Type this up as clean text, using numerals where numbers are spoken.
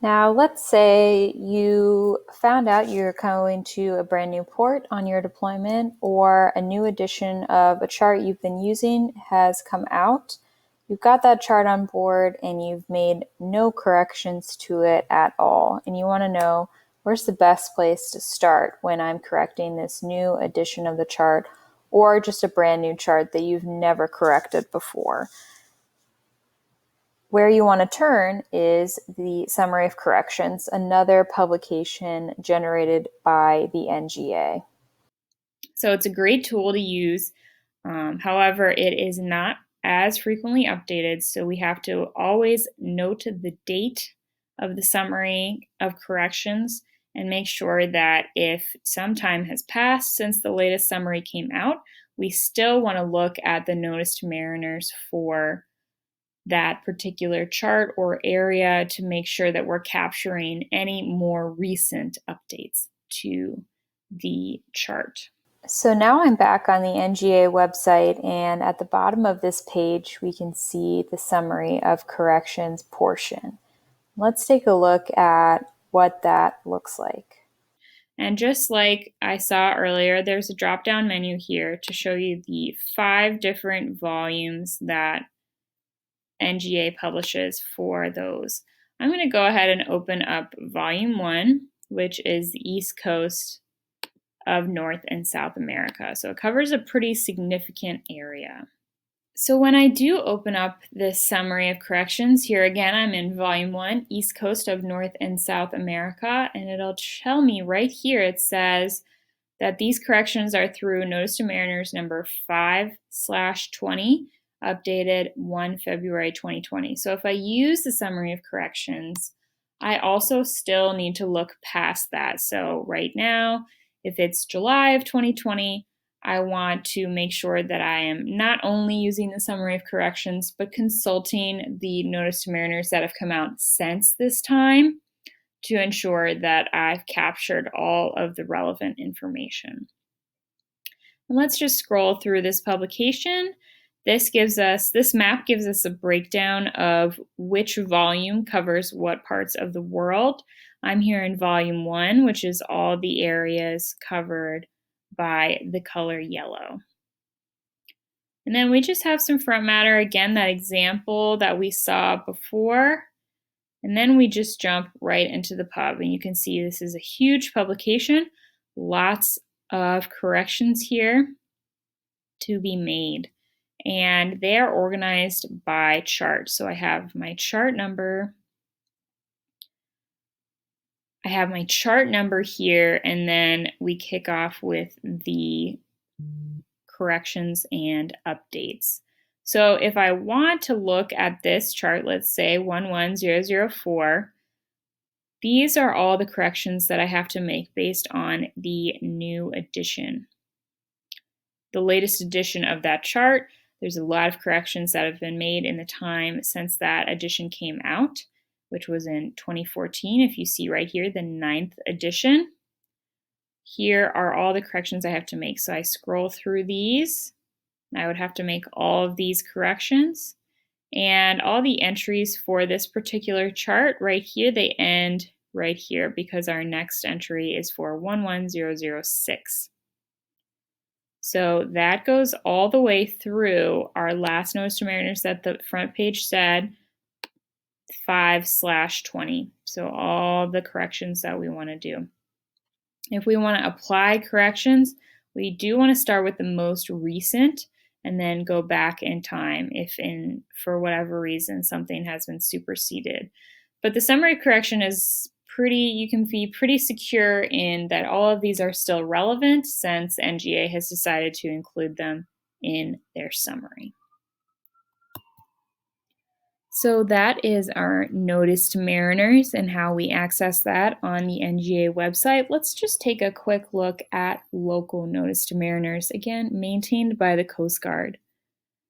Now, let's say you found out you're going to a brand new port on your deployment, or a new edition of a chart you've been using has come out. You've got that chart on board and you've made no corrections to it at all. And you want to know, where's the best place to start when I'm correcting this new edition of the chart, or just a brand new chart that you've never corrected before? Where you want to turn is the Summary of Corrections, another publication generated by the NGA. So it's a great tool to use. However, it is not as frequently updated, so we have to always note the date of the Summary of Corrections and make sure that if some time has passed since the latest summary came out, we still want to look at the Notice to Mariners for that particular chart or area to make sure that we're capturing any more recent updates to the chart. So now I'm back on the NGA website, and at the bottom of this page we can see the Summary of Corrections portion. Let's take a look at what that looks like. And just like I saw earlier, there's a drop-down menu here to show you the 5 different volumes that NGA publishes for those. I'm going to go ahead and open up Volume 1, which is the East Coast of North and South America. So it covers a pretty significant area. So when I do open up this Summary of Corrections, here again I'm in Volume 1, East Coast of North and South America, and it'll tell me right here, it says that these corrections are through Notice to Mariners number 5/20, updated 1 February 2020. So if I use the Summary of Corrections, I also still need to look past that. So right now, if it's July of 2020, I want to make sure that I am not only using the Summary of Corrections, but consulting the Notice to Mariners that have come out since this time to ensure that I've captured all of the relevant information. And let's just scroll through this publication. This map gives us a breakdown of which volume covers what parts of the world. I'm here in Volume 1, which is all the areas covered by the color yellow. And then we just have some front matter, again, that example that we saw before. And then we just jump right into the pub, and you can see this is a huge publication, lots of corrections here to be made. And they are organized by chart. So I have my chart number. I have my chart number here, and then we kick off with the corrections and updates. So if I want to look at this chart, let's say 11004, these are all the corrections that I have to make based on the new edition. The latest edition of that chart, there's a lot of corrections that have been made in the time since that edition came out, which was in 2014. If you see right here, the 9th edition. Here are all the corrections I have to make. So I scroll through these. I would have to make all of these corrections. And all the entries for this particular chart right here, they end right here because our next entry is for 11006. So that goes all the way through our last Notice to Mariners that the front page said 5/20. So all the corrections that we want to do. If we want to apply corrections, we do want to start with the most recent and then go back in time if for whatever reason something has been superseded. But the summary correction is you can be pretty secure in that all of these are still relevant since NGA has decided to include them in their summary. So that is our Notice to Mariners and how we access that on the NGA website. Let's just take a quick look at local Notice to Mariners, again, maintained by the Coast Guard.